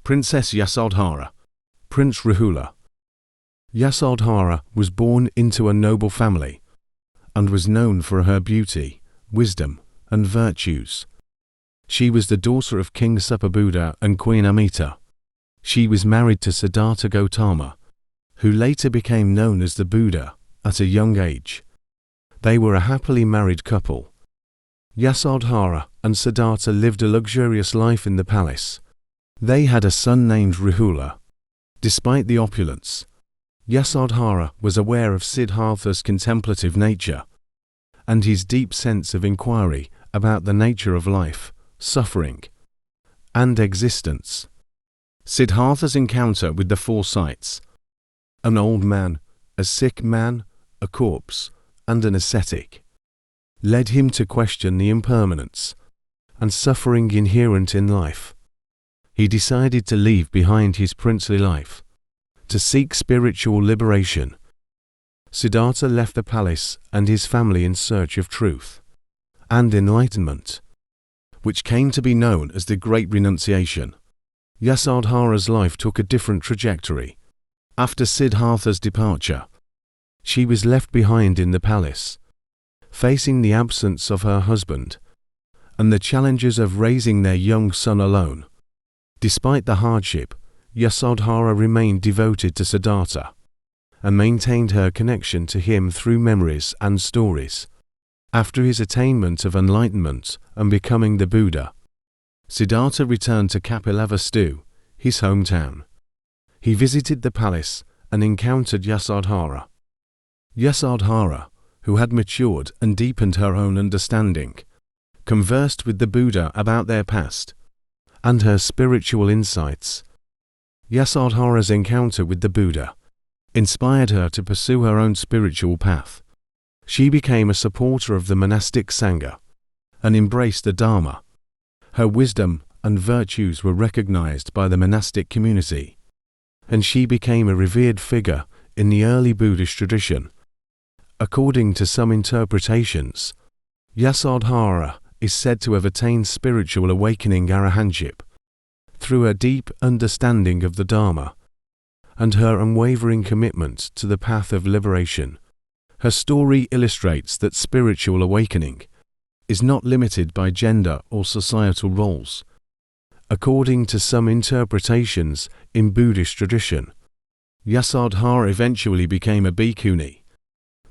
Princess Yasodhara, Prince Rahula. Yasodhara was born into a noble family and was known for her beauty, wisdom, and virtues. She was the daughter of King Sapabuddha and Queen Amita. She was married to Siddhartha Gautama, who later became known as the Buddha, at a young age. They were a happily married couple. Yasodhara and Siddhartha lived a luxurious life in the palace. They had a son named Rahula. Despite the opulence, Yasodhara was aware of Siddhartha's contemplative nature and his deep sense of inquiry about the nature of life, suffering, and existence. Siddhartha's encounter with the four sights, an old man, a sick man, a corpse, and an ascetic, led him to question the impermanence and suffering inherent in life. He decided to leave behind his princely life, to seek spiritual liberation. Siddhartha left the palace and his family in search of truth and enlightenment, which came to be known as the Great Renunciation. Yasodhara's life took a different trajectory. After Siddhartha's departure, she was left behind in the palace, facing the absence of her husband and the challenges of raising their young son alone. Despite the hardship, Yasodhara remained devoted to Siddhartha and maintained her connection to him through memories and stories. After his attainment of enlightenment and becoming the Buddha, Siddhartha returned to Kapilavastu, his hometown. He visited the palace and encountered Yasodhara. Yasodhara, who had matured and deepened her own understanding, conversed with the Buddha about their past and her spiritual insights. Yasodhara's encounter with the Buddha inspired her to pursue her own spiritual path. She became a supporter of the monastic Sangha and embraced the Dharma. Her wisdom and virtues were recognized by the monastic community, and she became a revered figure in the early Buddhist tradition. According to some interpretations, Yasodhara is said to have attained spiritual awakening arahantship through a deep understanding of the Dharma and her unwavering commitment to the path of liberation. Her story illustrates that spiritual awakening is not limited by gender or societal roles. According to some interpretations in Buddhist tradition, Yasodhara eventually became a bhikkhuni,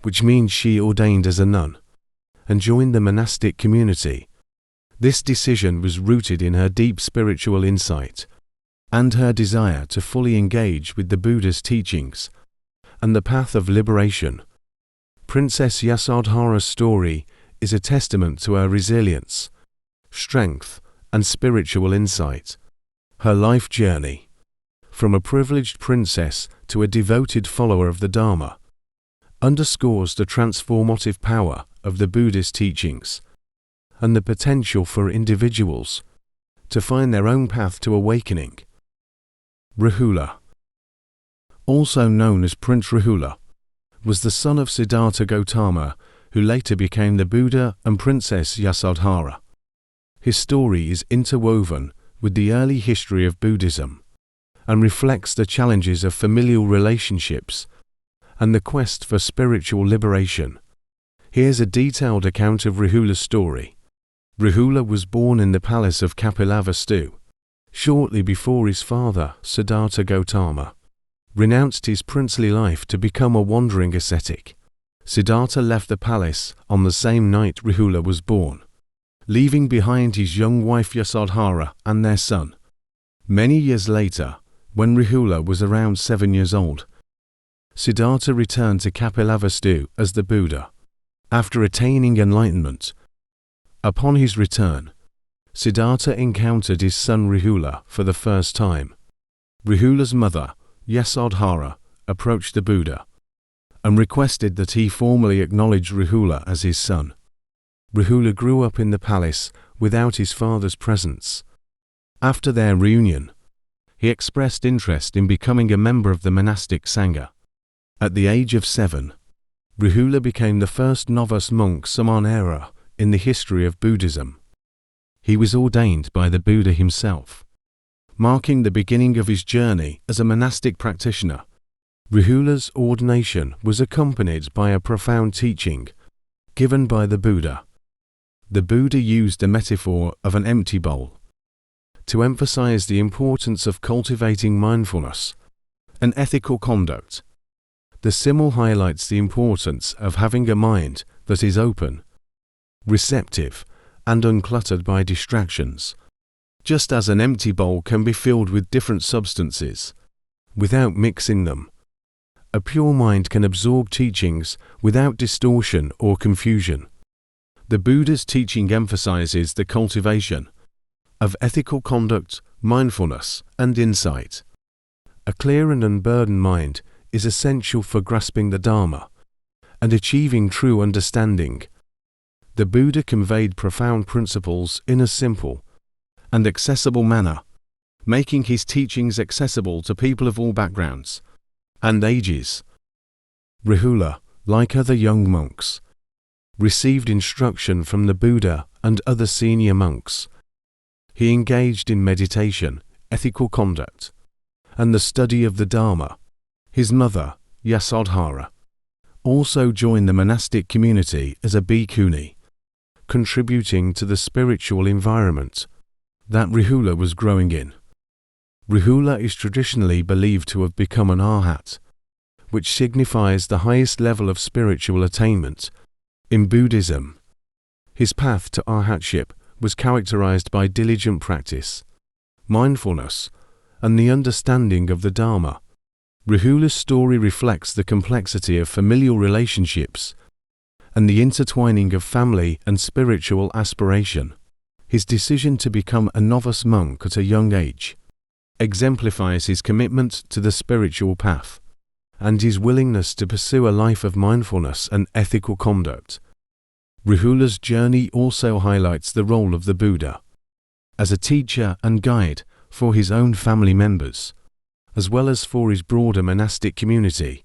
which means she ordained as a nun and joined the monastic community. This decision was rooted in her deep spiritual insight and her desire to fully engage with the Buddha's teachings and the path of liberation. Princess Yasodhara's story is a testament to her resilience, strength, and spiritual insight. Her life journey, from a privileged princess to a devoted follower of the Dharma, underscores the transformative power of the Buddhist teachings and the potential for individuals to find their own path to awakening. Rahula, also known as Prince Rahula, was the son of Siddhartha Gautama, who later became the Buddha and Princess Yasodhara. His story is interwoven with the early history of Buddhism and reflects the challenges of familial relationships and the quest for spiritual liberation. Here's a detailed account of Rahula's story. Rahula was born in the palace of Kapilavastu, shortly before his father, Siddhartha Gautama, renounced his princely life to become a wandering ascetic. Siddhartha left the palace on the same night Rahula was born, leaving behind his young wife Yasodhara and their son. Many years later, when Rahula was around 7 years old, Siddhartha returned to Kapilavastu as the Buddha, after attaining enlightenment. Upon his return, Siddhartha encountered his son Rahula for the first time. Rahula's mother, Yasodhara, approached the Buddha and requested that he formally acknowledge Rahula as his son. Rahula grew up in the palace without his father's presence. After their reunion, he expressed interest in becoming a member of the monastic Sangha. At the age of 7, Rahula became the first novice monk Samanera in the history of Buddhism. He was ordained by the Buddha himself. marking the beginning of his journey as a monastic practitioner. Rahula's ordination was accompanied by a profound teaching given by the Buddha. The Buddha used a metaphor of an empty bowl to emphasize the importance of cultivating mindfulness and ethical conduct. The symbol highlights the importance of having a mind that is open, receptive, and uncluttered by distractions. Just as an empty bowl can be filled with different substances without mixing them, a pure mind can absorb teachings without distortion or confusion. The Buddha's teaching emphasizes the cultivation of ethical conduct, mindfulness, and insight. A clear and unburdened mind is essential for grasping the Dharma and achieving true understanding. The Buddha conveyed profound principles in a simple and accessible manner, making his teachings accessible to people of all backgrounds and ages. Rahula, like other young monks, received instruction from the Buddha and other senior monks. He engaged in meditation, ethical conduct, and the study of the Dharma. His mother, Yasodhara, also joined the monastic community as a bhikkhuni, contributing to the spiritual environment that Rahula was growing in. Rahula is traditionally believed to have become an arhat, which signifies the highest level of spiritual attainment in Buddhism. His path to arhatship was characterized by diligent practice, mindfulness, and the understanding of the Dharma. Rahula's story reflects the complexity of familial relationships and the intertwining of family and spiritual aspiration. His decision to become a novice monk at a young age exemplifies his commitment to the spiritual path and his willingness to pursue a life of mindfulness and ethical conduct. Rahula's journey also highlights the role of the Buddha as a teacher and guide for his own family members, as well as for his broader monastic community.